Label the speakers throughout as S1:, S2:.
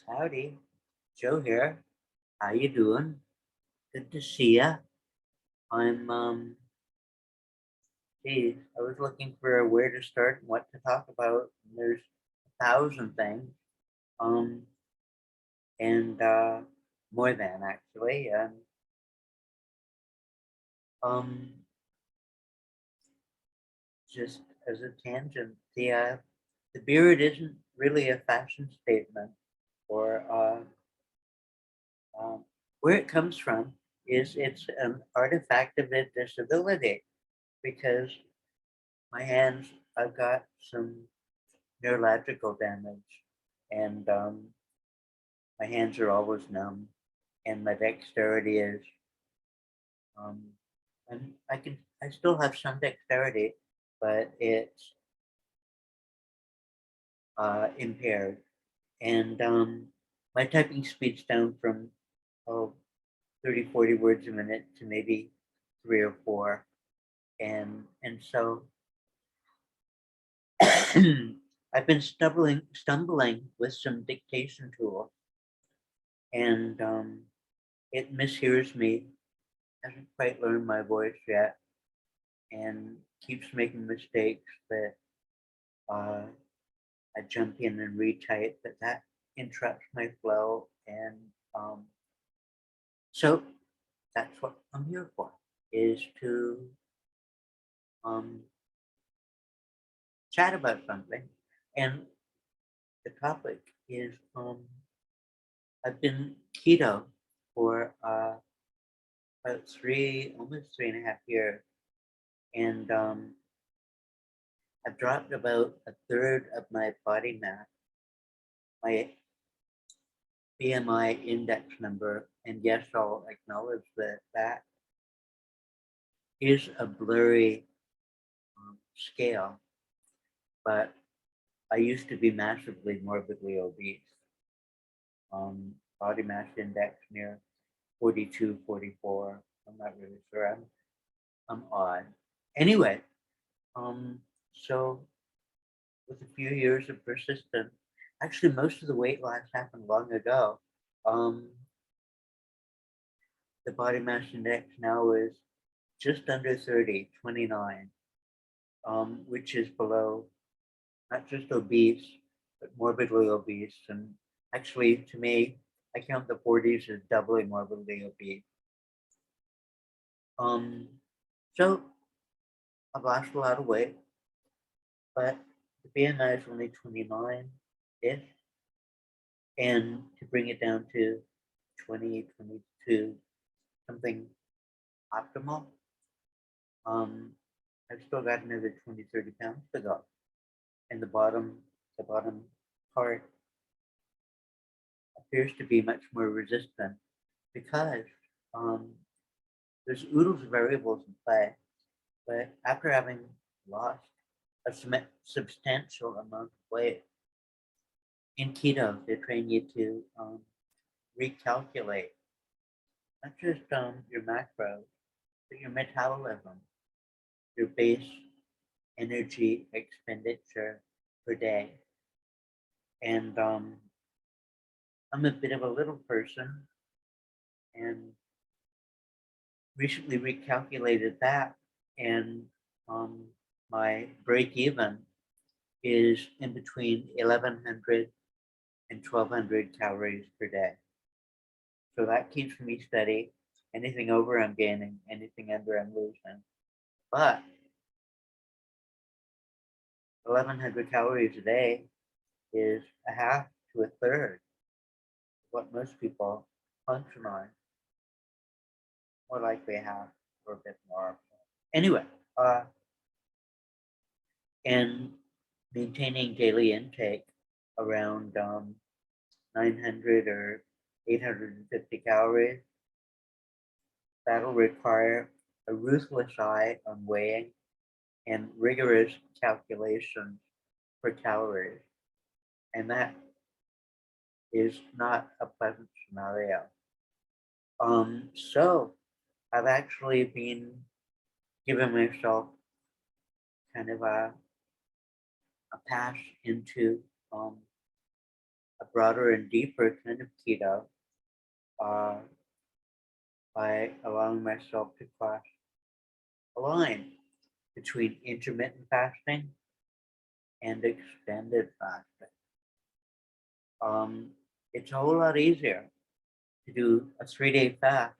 S1: Howdy, Joe here. How you doing? Good to see ya. I'm geez, I was looking for where to start and what to talk about. And there's 1,000 things, um, and more than actually. And um, just as a tangent, the beard isn't really a fashion statement, or um, where it comes from is it's an artifact of a disability because my hands, I've got some neurological damage, and my hands are always numb, and my dexterity is, um, and I still have some dexterity, but it's impaired, and my typing speed's down from oh, 30, 40 words a minute to maybe 3 or 4, and so I've been stumbling with some dictation tools, and it mishears me, hasn't quite learned my voice yet, and keeps making mistakes that uh, I jump in and retype, but that interrupts my flow, and um, so that's what I'm here for, is to um, chat about something, and the topic is I've been keto for about almost 3.5 years, and I've dropped about a third of my body mass, my BMI index number, and yes, I'll acknowledge that that is a blurry scale, but I used to be massively morbidly obese. Body mass index near 42, 44. I'm not really sure. I'm odd. Anyway, um, so with a few years of persistence, actually most of the weight loss happened long ago. Um, the body mass index now is just under 30, 29, which is below not just obese, but morbidly obese. And actually, to me, I count the 40s as doubly morbidly obese. Um, so I've lost a lot of weight, but the BMI is only 29-ish. And to bring it down to 20, 22, something optimal, um, I've still got another 20, 30 pounds to go. And the bottom part appears to be much more resistant because um, there's oodles of variables in play. But after having lost a substantial amount of weight, in keto, they train you to recalculate not just your macros, but your metabolism, your base energy expenditure per day. And I'm a bit of a little person, and recently recalculated that, and um, my break even is in between 1,100 and 1,200 calories per day. So that keeps me steady. Anything over, I'm gaining. Anything under, I'm losing. But 1,100 calories a day is a half to a third of what most people function on. More likely a half or a bit more. Anyway, and maintaining daily intake around 900 or 850 calories, that'll require a ruthless eye on weighing and rigorous calculations for calories. And that is not a pleasant scenario. So I've actually been giving myself kind of a pass into a broader and deeper kind of keto uh, by allowing myself to cross a line between intermittent fasting and extended fasting. Um, it's a whole lot easier to do a 3-day fast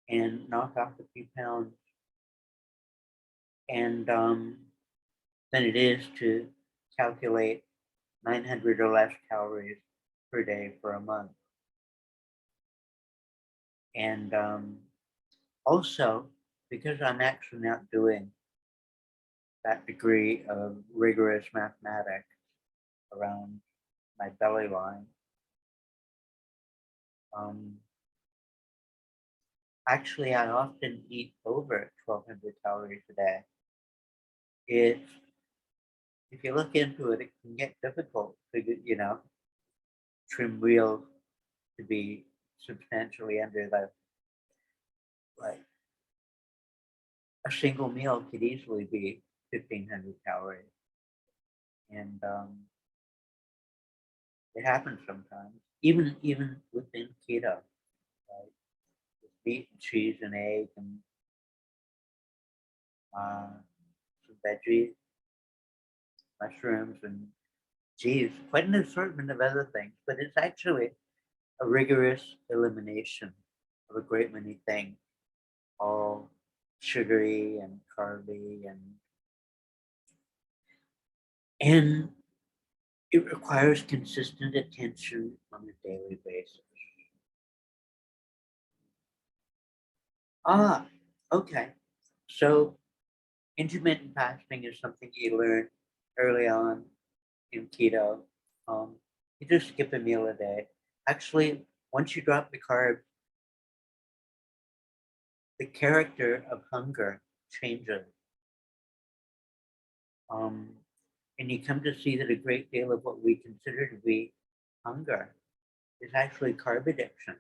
S1: and knock off a few pounds and than it is to calculate 900 or less calories per day for a month. And also, because I'm actually not doing that degree of rigorous mathematics around my belly line, um, actually, I often eat over 1,200 calories a day. It's, if you look into it, it can get difficult to trim wheels to be substantially under the, like, a single meal could easily be 1,500 calories. And it happens sometimes, even within keto, right? With meat and cheese and egg and uh, some veggies, mushrooms, and geez, quite an assortment of other things. But it's actually a rigorous elimination of a great many things, all sugary and carby, and it requires consistent attention on a daily basis. Ah, okay. So intermittent fasting is something you learn early on in keto. Um, you just skip a meal a day. Actually, once you drop the carbs, the character of hunger changes. Um, and you come to see that a great deal of what we consider to be hunger is actually carb addiction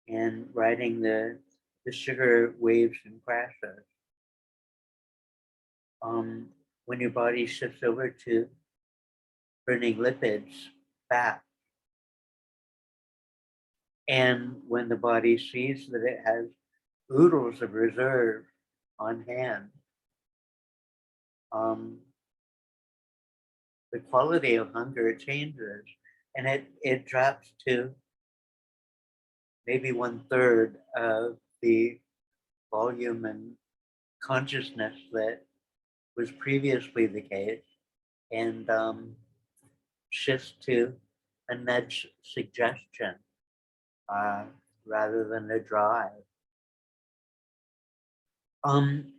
S1: and riding the sugar waves and crashes. Um, when your body shifts over to burning lipids, fat, and when the body sees that it has oodles of reserve on hand, um, the quality of hunger changes, and it drops to maybe 1/3 of the volume and consciousness that was previously the case, and shifts to a nudge suggestion uh, rather than a drive. Um,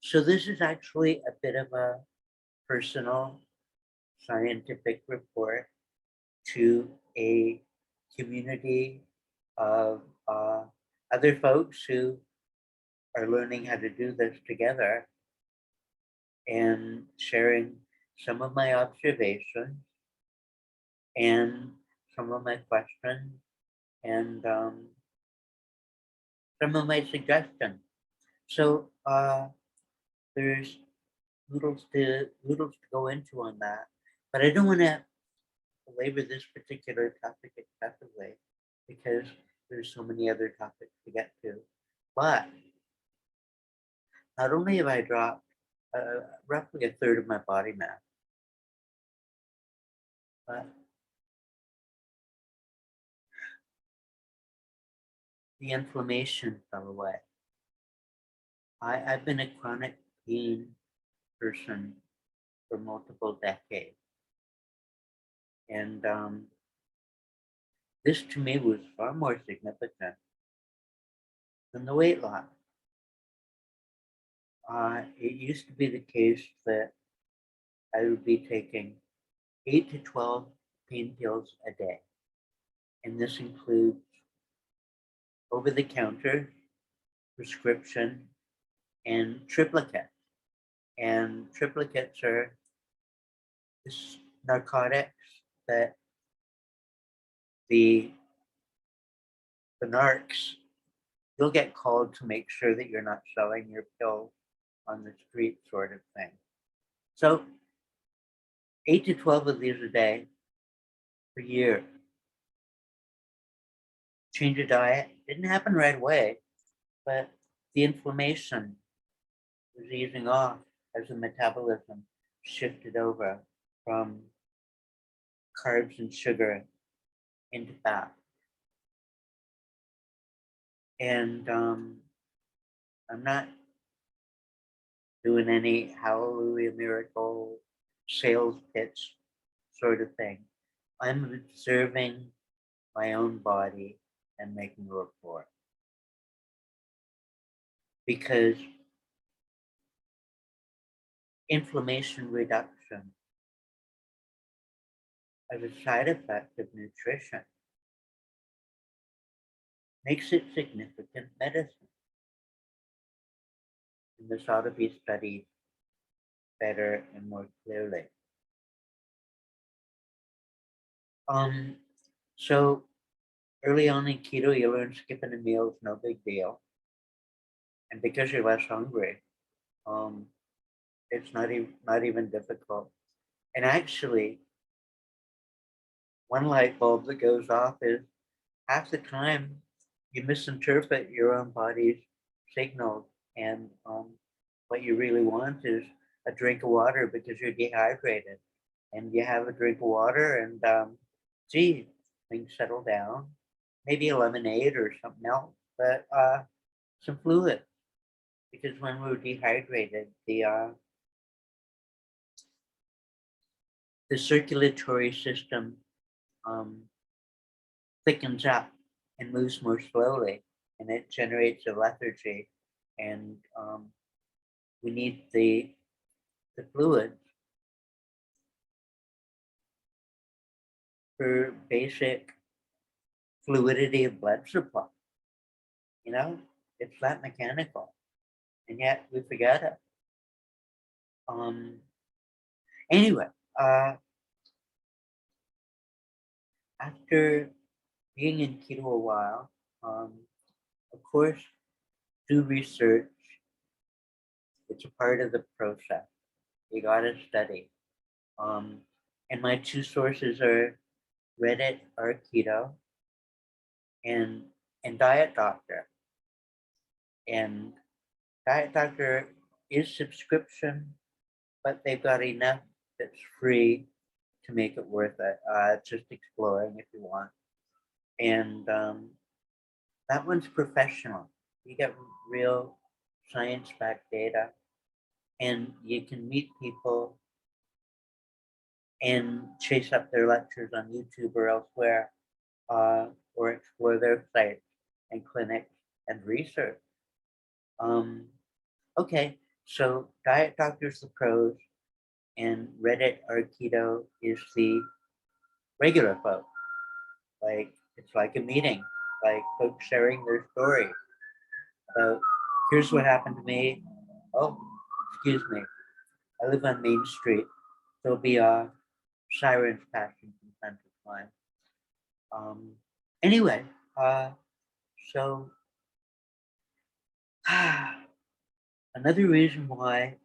S1: so this is actually a bit of a personal scientific report to a community of other folks who are learning how to do this together and sharing some of my observations and some of my questions and some of my suggestions. So there's little to go into on that, but I don't want to belabor this particular topic excessively because there's so many other topics to get to. But not only have I dropped roughly a third of my body mass, but the inflammation fell away. I've been a chronic pain person for multiple decades, and this to me was far more significant than the weight loss. It used to be the case that I would be taking 8 to 12 pain pills a day, and this includes over-the-counter, prescription, and triplicate. And triplicates are narcotics that the the narcs, you'll get called to make sure that you're not selling your pills on the street, sort of thing. So 8 to 12 of these a day for years. Change of diet didn't happen right away, but the inflammation was easing off as the metabolism shifted over from carbs and sugar into fat. And I'm not doing any hallelujah miracle sales pitch sort of thing. I'm observing my own body and making a report. Because inflammation reduction as a side effect of nutrition makes it significant medicine. And this ought to be studied better and more clearly. So early on in keto, you learn skipping a meal is no big deal. And because you're less hungry, it's not even difficult. And actually, one light bulb that goes off is half the time you misinterpret your own body's signals, and what you really want is a drink of water because you're dehydrated, and you have a drink of water, and gee, things settle down. Maybe a lemonade or something else, but some fluid, because when we're dehydrated, the circulatory system um, thickens up and moves more slowly, and it generates a lethargy, and we need the fluids for basic fluidity of blood supply. You know, it's that mechanical, and yet we forget it. Anyway, after being in keto a while, of course, do research. It's a part of the process. You gotta study. Um, and my two sources are Reddit or Keto and Diet Doctor. And Diet Doctor is subscription, but they've got enough that's free to make it worth it. Just exploring if you want. And that one's professional. You get real science-backed data, and you can meet people and chase up their lectures on YouTube or elsewhere, or explore their sites and clinics and research. Okay, so Diet Doctor's the pros, and Reddit or Keto is the regular folk. Like, it's like a meeting, like folks sharing their story about, here's what happened to me. Oh, excuse me. I live on Main Street. There'll be sirens passing from time to time. Anyway, so another reason why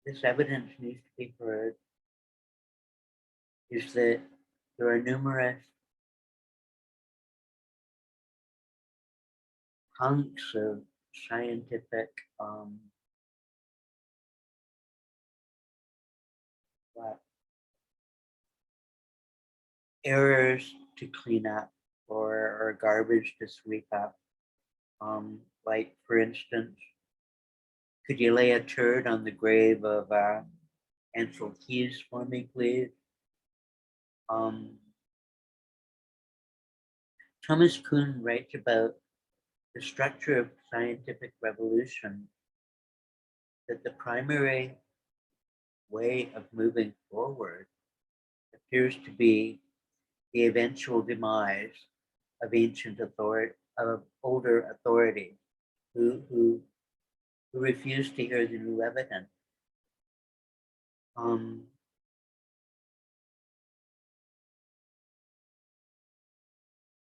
S1: this evidence needs to be heard is that there are numerous hunks of scientific what, errors to clean up, or garbage to sweep up. Like, for instance, could you lay a turd on the grave of Ansel Keys for me, please? Thomas Kuhn writes about the structure of scientific revolution, that the primary way of moving forward appears to be the eventual demise of older authorities who refuse to hear the new evidence.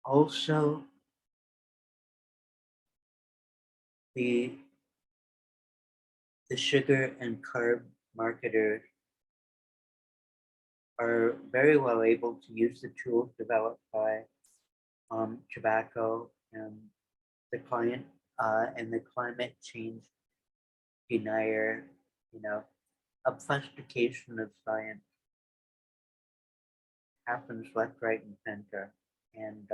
S1: Also, the sugar and carb marketers are very well able to use the tools developed by tobacco and the client and the climate change denier, you know, obfuscation of science happens left, right, and center. And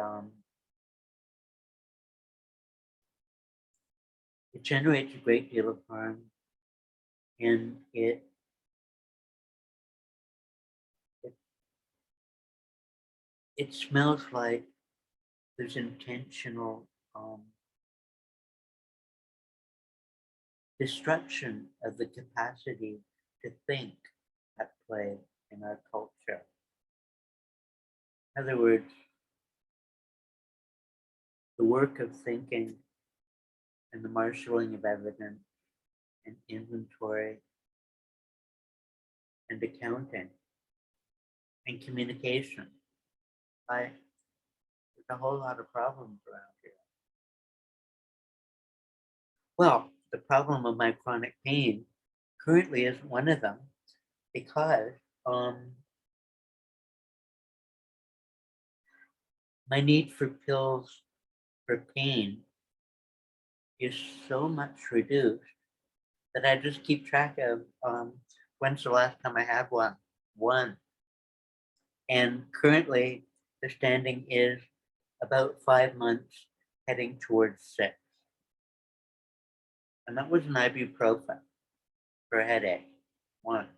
S1: it generates a great deal of harm, and it, it smells like there's intentional destruction of the capacity to think at play in our culture. In other words, the work of thinking and the marshaling of evidence and inventory and accounting and communication. There's a whole lot of problems around here. Well, the problem of my chronic pain currently is one of them because my need for pills for pain is so much reduced that I just keep track of when's the last time I had one. One. And currently the standing is about 5 months heading towards 6. And that was an ibuprofen for a headache. One.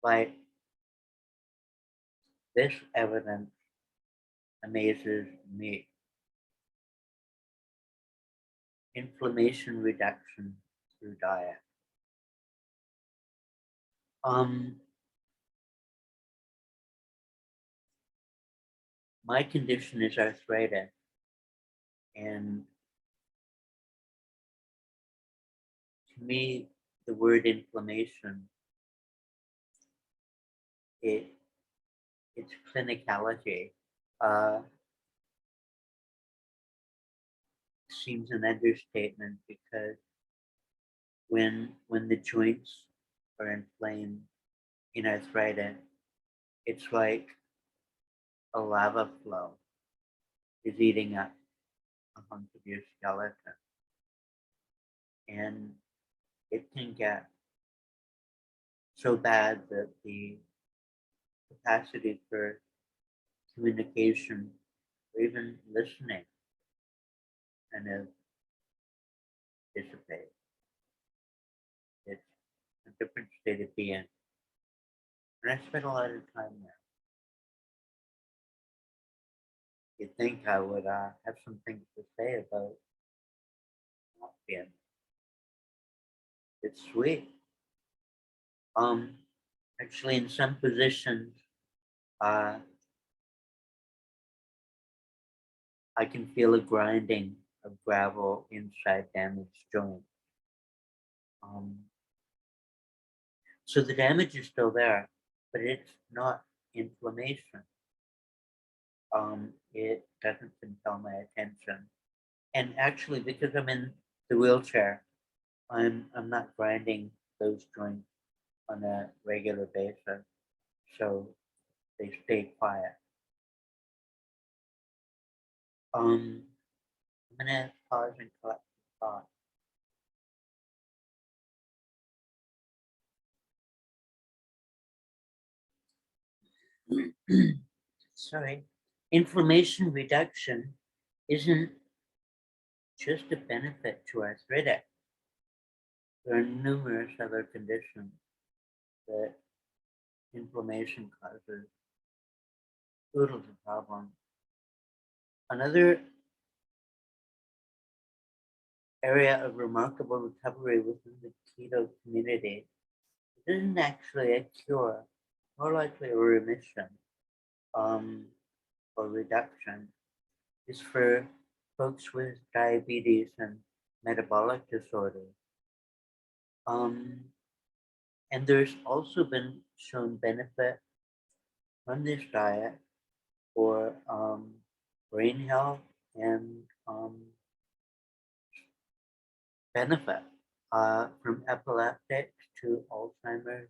S1: Like, this evidence amazes me. Inflammation reduction through diet. My condition is arthritis, and to me, the word inflammation, its clinicality seems an understatement because when the joints are inflamed in arthritis, it's like a lava flow is eating up a hunk of your skeleton. And it can get so bad that the capacity for communication or even listening kind of dissipates. It's a different state of being. And I spent a lot of time there. You'd think I would have some things to say about not being. It's sweet. Actually, in some positions, I can feel a grinding of gravel inside damaged joints. So the damage is still there, but it's not inflammation. It doesn't compel my attention. And actually, because I'm in the wheelchair, I'm not grinding those joints on a regular basis, so they stay quiet. I'm gonna pause and collect some thoughts. Sorry, inflammation reduction isn't just a benefit to arthritis. There are numerous other conditions that inflammation causes oodles of problems. Another area of remarkable recovery within the keto community isn't actually a cure, more likely a remission or reduction, is for folks with diabetes and metabolic disorders. And there's also been shown benefit from this diet for brain health and benefit from epileptics to Alzheimer's,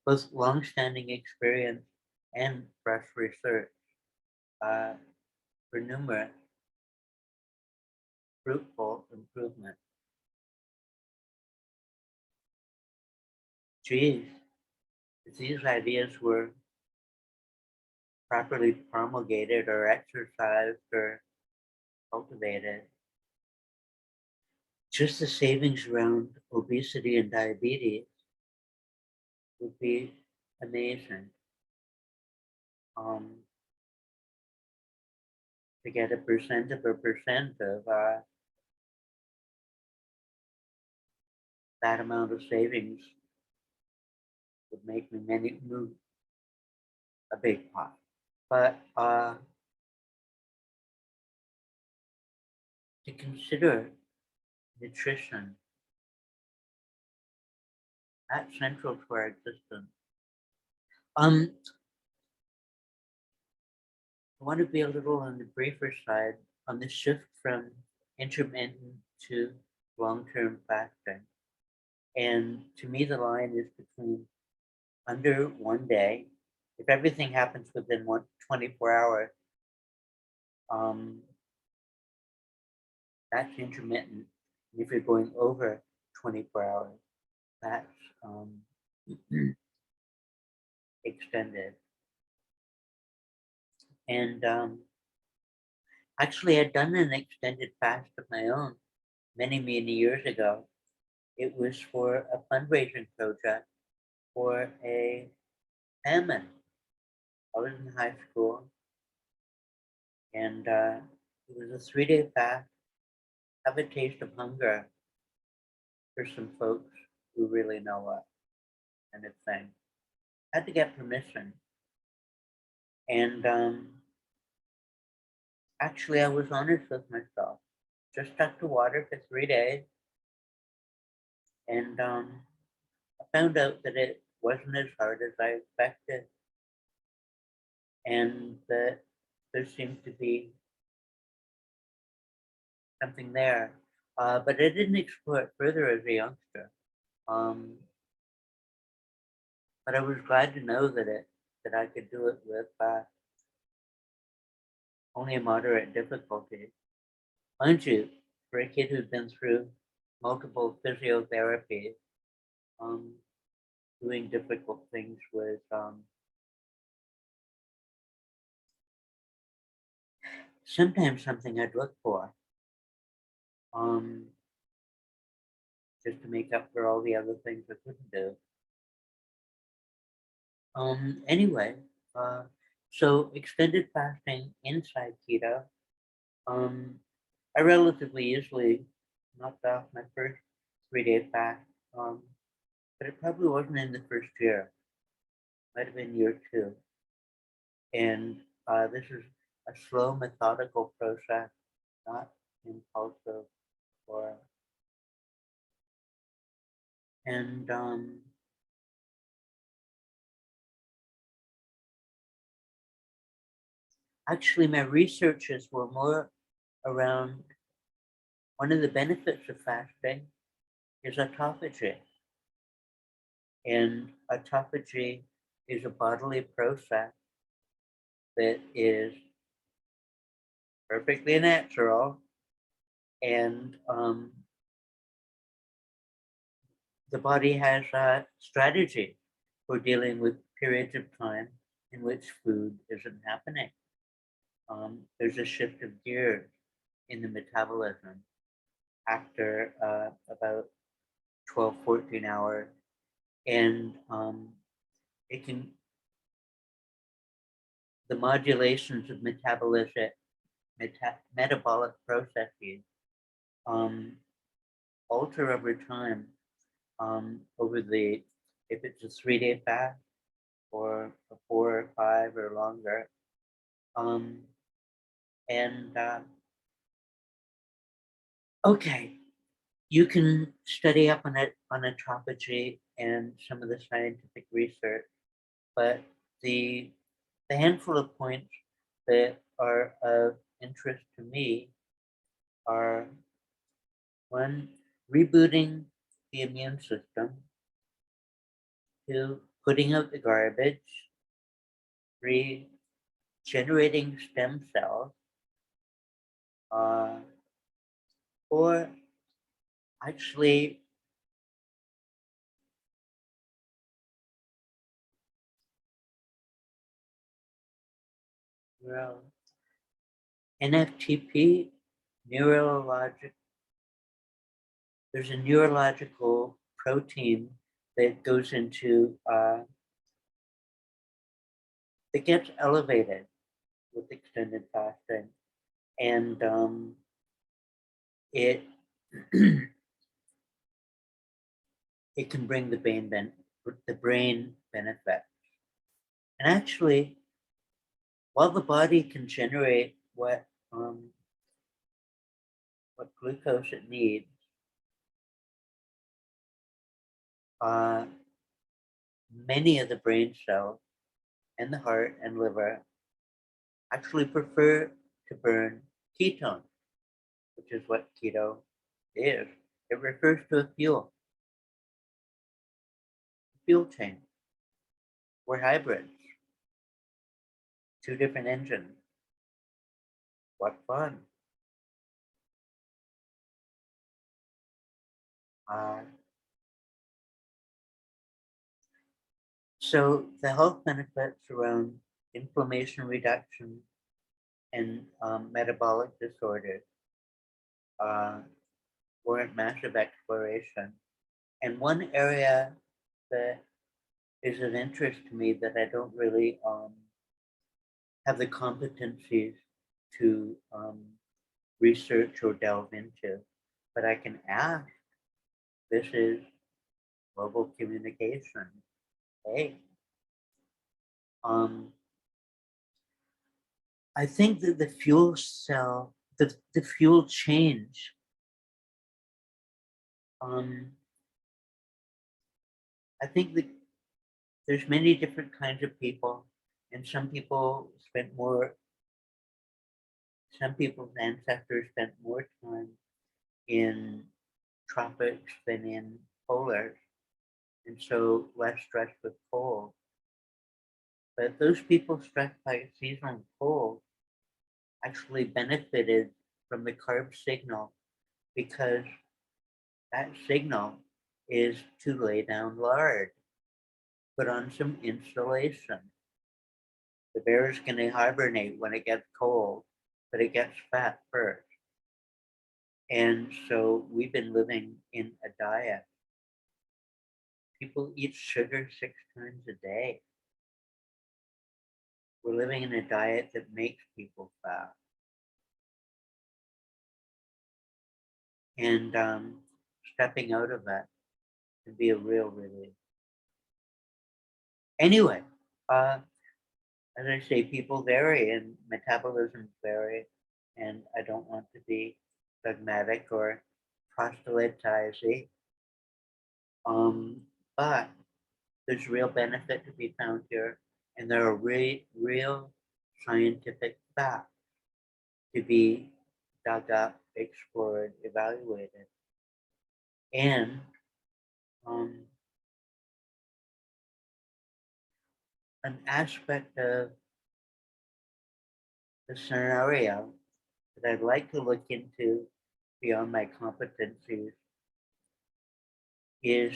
S1: both long-standing experience and fresh research uh, for numerous fruitful improvements. Geez, if these ideas were properly promulgated or exercised or cultivated, just the savings around obesity and diabetes would be amazing. Um, to get a percent of that amount of savings would make me move a big pot. But to consider nutrition that's central to our existence. I want to be a little on the briefer side on the shift from intermittent to long-term fasting. And to me, the line is between under 1 day. If everything happens within 24 hours, um, that's intermittent. And if you're going over 24 hours, that's extended. And actually, I'd done an extended fast of my own many, many years ago. It was for a fundraising project for a famine. I was in high school, and it was a 3-day fast. Have a taste of hunger for some folks who really know what kind of thing. Had to get permission, and actually, I was honest with myself. Just stuck to water for 3 days, and I found out that it wasn't as hard as I expected, and that there seemed to be something there. But I didn't explore it further as a youngster. Um, but I was glad to know that I could do it with only a moderate difficulty. Mind you, for a kid who's been through multiple physiotherapies, um, doing difficult things was sometimes something I'd look for, um, just to make up for all the other things I couldn't do. Anyway, uh, so extended fasting inside keto, um, I relatively easily knocked off my first 3-day fast, but it probably wasn't in the first year. Might have been year two. And this is a slow, methodical process, not impulsive or and actually my researches were more around one of the benefits of fasting is autophagy. And autophagy is a bodily process that is perfectly natural, and the body has a strategy for dealing with periods of time in which food isn't happening. There's a shift of gears in the metabolism after about 12, 14 hours, and it can the modulations of metabolic processes um, alter over time, over the if it's a 3-day fast or a 4 or 5 or longer, um, and okay, you can study up on it on autophagy and some of the scientific research, but the the handful of points that are of interest to me are one, rebooting the immune system, to putting out the garbage, regenerating stem cells, uh, or actually, well, NFTP, neurologic, there's a neurological protein that goes into, that gets elevated with extended fasting. And it it can bring the brain benefit. And actually, while the body can generate what glucose it needs, uh, many of the brain cells and the heart and liver actually prefer to burn ketones, which is what keto is. It refers to a fuel chain. We're hybrids, two different engines. What fun. Uh, so the health benefits around inflammation reduction and metabolic disorders uh, warrant massive exploration. And one area that is of interest to me that I don't really have the competencies to research or delve into, but I can ask. This is global communication. Hey, um, I think that the fuel cell, the fuel change, um, I think that there's many different kinds of people, and some people's ancestors spent more time in tropics than in polars, and so less stressed with cold. But those people stressed by seasonal cold actually benefited from the carb signal because that signal is to lay down lard, put on some insulation. The bear is going to hibernate when it gets cold, but it gets fat first. And so we've been living in a diet. People eat sugar 6 times a day. We're living in a diet that makes people fat. And stepping out of that can be a real relief. Anyway, uh, as I say, people vary and metabolisms vary, and I don't want to be dogmatic or proselytizing. But there's real benefit to be found here, and there are real scientific facts to be dug up, explored, evaluated. And um, an aspect of the scenario that I'd like to look into beyond my competencies is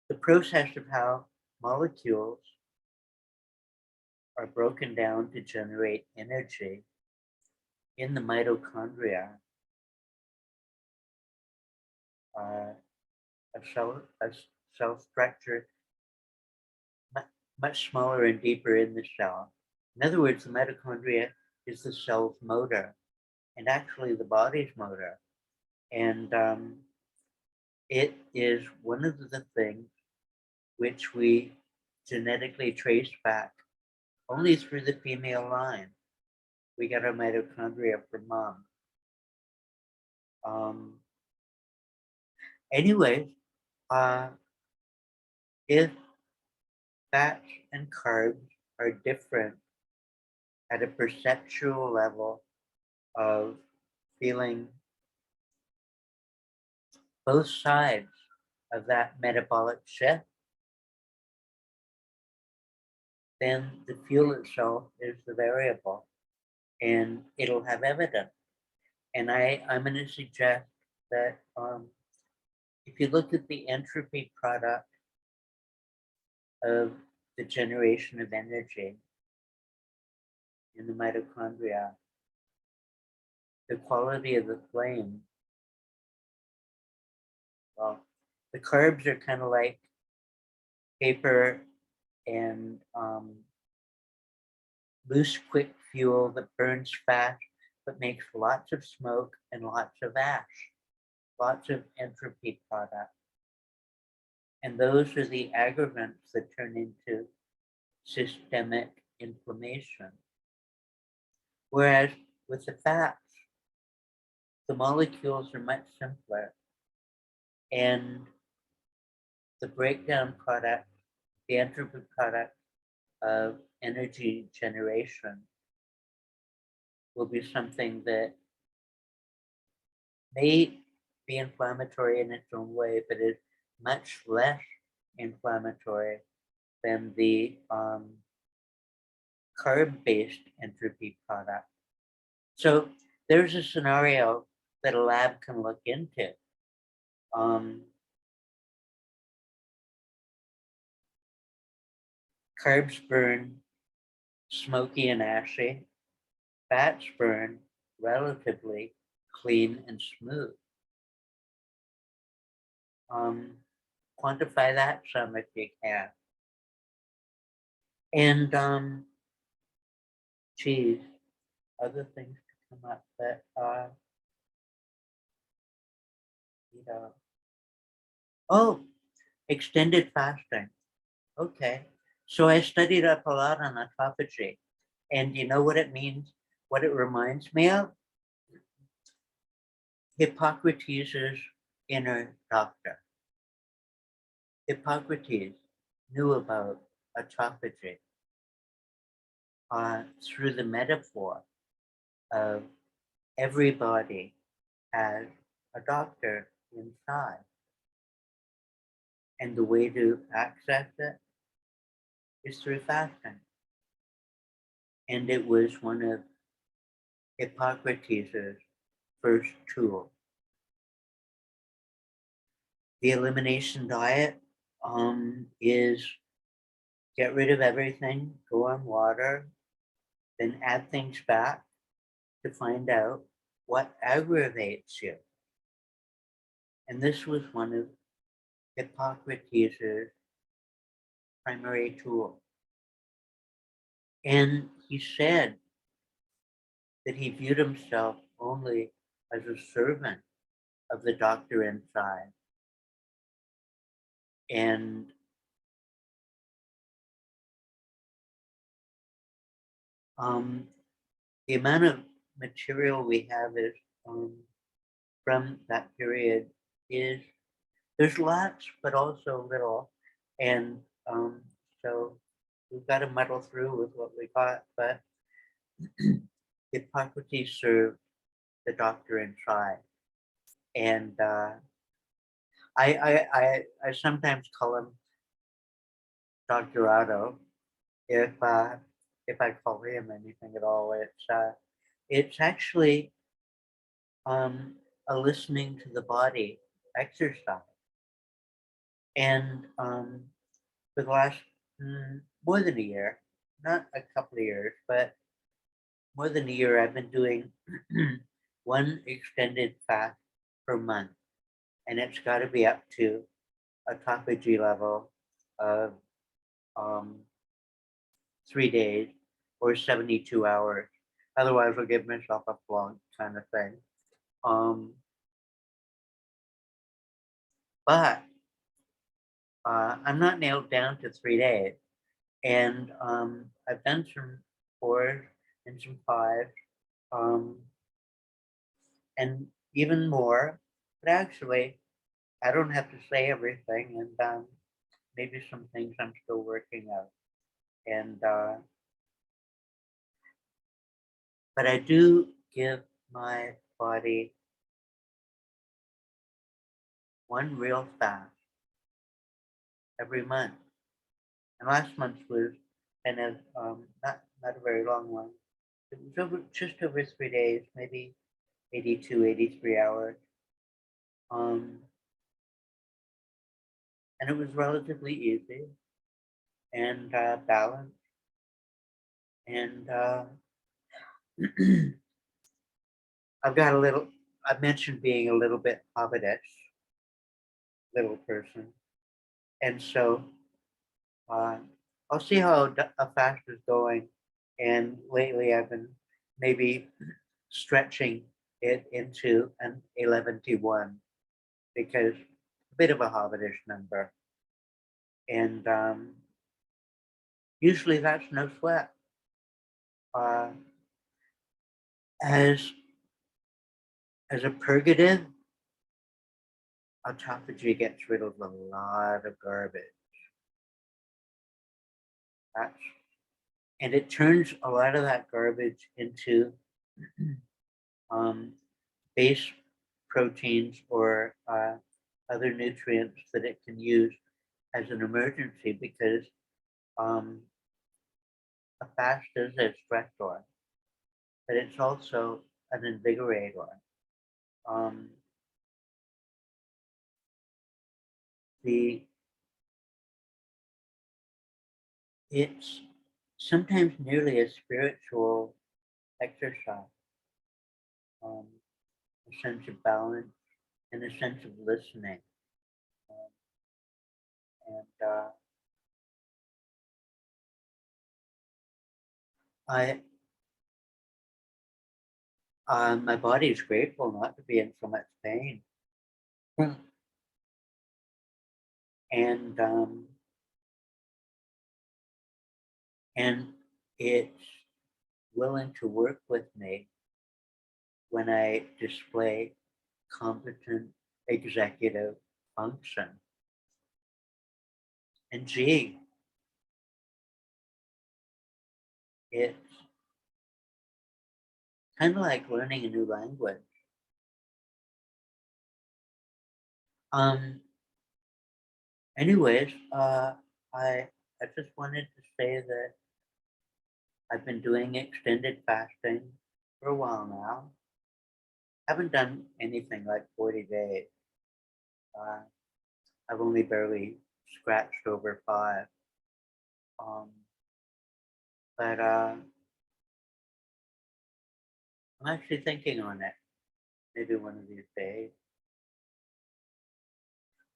S1: the process of how molecules are broken down to generate energy in the mitochondria, uh, a cell structure much smaller and deeper in the cell. In other words, the mitochondria is the cell's motor and actually the body's motor. And it is one of the things which we genetically trace back only through the female line. We got our mitochondria from mom. Um, anyways, uh, if fats and carbs are different at a perceptual level of feeling both sides of that metabolic shift, then the fuel itself is the variable, and it'll have evidence. And I'm going to suggest that if you look at the entropy product of the generation of energy in the mitochondria, the quality of the flame, well, the carbs are kind of like paper and loose, quick fuel that burns fast but makes lots of smoke and lots of ash, lots of entropy product. And those are the aggravants that turn into systemic inflammation. Whereas with the fats, the molecules are much simpler, and the breakdown product, the entropy product of energy generation will be something that may be inflammatory in its own way, but is much less inflammatory than the carb-based entropy product. So there's a scenario that a lab can look into. Carbs burn smoky and ashy. Fats burn relatively clean and smooth. Quantify that some if you can. And geez, other things to come up that oh, extended fasting. Okay. So I studied up a lot on autophagy. And you know what it means? What it reminds me of? Hippocrates' inner doctor. Hippocrates knew about autophagy through the metaphor of everybody has a doctor inside. And the way to access it is through fasting. And it was one of Hippocrates' first tools. The elimination diet is get rid of everything, go on water, then add things back to find out what aggravates you. And this was one of Hippocrates' primary tools. And he said that he viewed himself only as a servant of the doctor inside. And the amount of material we have is from that period is there's lots, but also little. And so we've got to muddle through with what we got. But Hippocrates served the doctor inside. And I sometimes call him Dr. Otto. If I call him anything at all, it's actually a listening to the body exercise. And for the last more than a year, not a couple of years, but more than a year, I've been doing one extended fast per month. And it's got to be up to autophagy level of 3 days or 72 hours. Otherwise, I'll give myself a flunk kind of thing. But I'm not nailed down to 3 days. And I've done some 4s and some 5s, and even more. But actually, I don't have to say everything, and maybe some things I'm still working out. And but I do give my body one real fast every month. And last month was kind of not a very long one. It was just over 3 days, maybe 82, 83 hours. Um, and it was relatively easy and balanced. And I've got a little, I mentioned being a little bit hobbitish, little person. And so uh, I'll see how a fast is going. And lately I've been maybe stretching it into an 11 to 1 because a bit of a hobbitish number. And usually that's no sweat. Uh, as as a purgative, autophagy gets rid of a lot of garbage. That's, and it turns a lot of that garbage into um, base proteins or other nutrients that it can use as an emergency because um, a fast is a stressor, but it's also an invigorator. Um, the it's sometimes nearly a spiritual exercise, um, a sense of balance and a sense of listening. Um, and I, my body is grateful not to be in so much pain, and and it's willing to work with me when I display competent executive function. And gee, it's kind of like learning a new language. Um, anyways, I just wanted to say that I've been doing extended fasting for a while now. Haven't done anything like 40 days. Uh, I've only barely scratched over 5. Um, but I'm actually thinking on it. Maybe one of these days.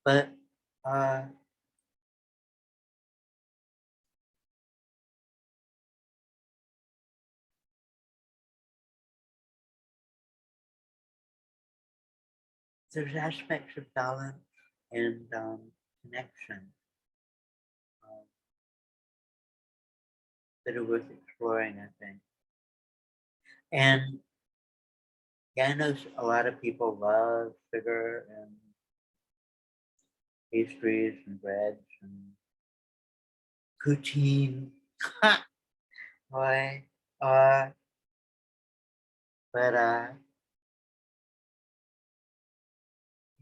S1: But uh, there's aspects of balance and connection uh, that are worth exploring, I think. And yeah, I know a lot of people love sugar and pastries and breads and poutine. Boy, uh, but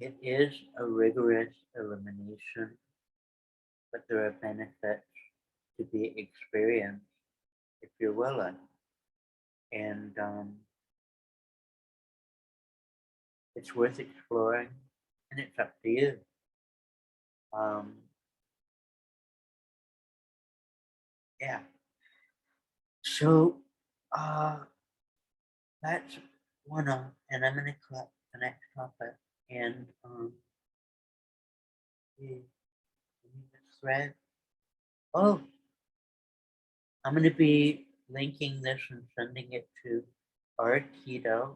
S1: it is a rigorous elimination, but there are benefits to be experienced if you're willing. And it's worth exploring, and it's up to you. Um, yeah. So uh, that's one of, and I'm gonna collect the next topic. And the thread. Oh, I'm gonna be linking this and sending it to our keto,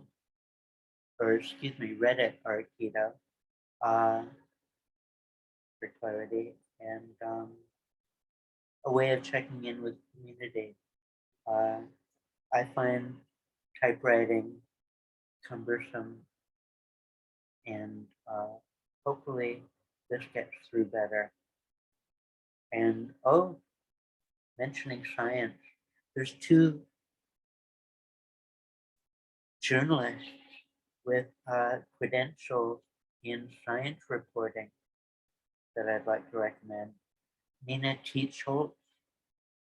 S1: or excuse me, Reddit our keto, uh, for clarity, and a way of checking in with community. Uh, I find typewriting cumbersome, and hopefully this gets through better. And oh, mentioning science, there's 2 journalists with credentials in science reporting that I'd like to recommend. Nina Teetsholt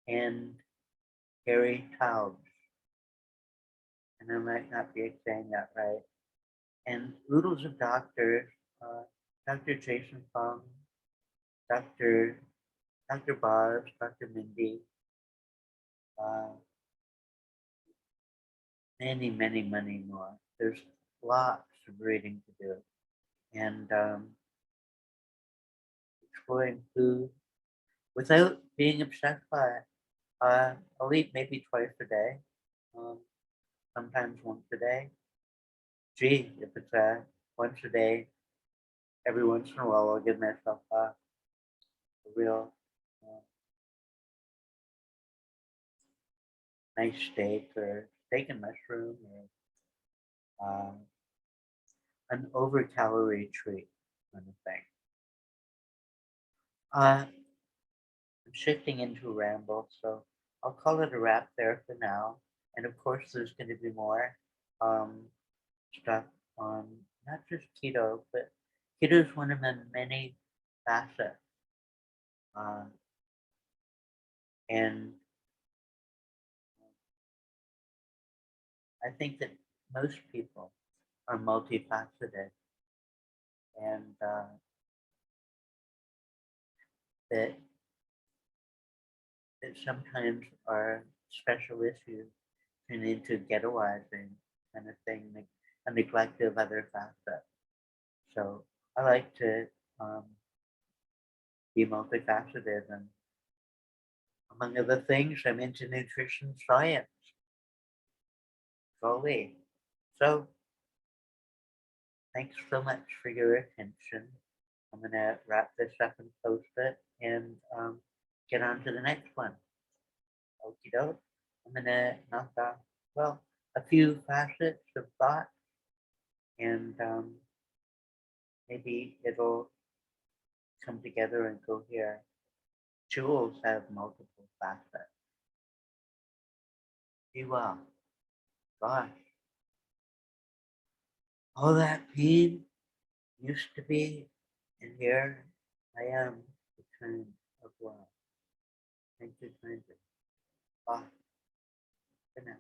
S1: and Gary Taubes, and I might not be saying that right, and oodles of doctors, uh, Dr. Jason Fung, Dr. Dr. Barbs, Dr. Mindy, uh, many more. There's lots of reading to do, and exploring food without being obsessed by it. I'll eat maybe twice a day, um, sometimes once a day. Gee, if it's once a day, every once in a while, I'll give myself a real uh, nice steak or steak and mushroom or an over calorie treat kind of thing. I'm shifting into a ramble, so I'll call it a wrap there for now. And of course, there's going to be more um, stuff on not just keto, but keto is one of the many facets. Uh, and I think that most people are multifaceted and that, that sometimes our special issues turn into ghettoizing kind of thing, like a neglect of other facets. So I like to um, be multifaceted, and among other things, I'm into nutrition science. Golly. So thanks so much for your attention. I'm going to wrap this up and post it and get on to the next one. Okie doke. I'm going to knock off, well, a few facets of thought, and maybe it'll come together and go here. Jewels have multiple facets. Be well. Gosh, all that pain used to be, and here I am, the kind of love. Thank you kindly. Bye.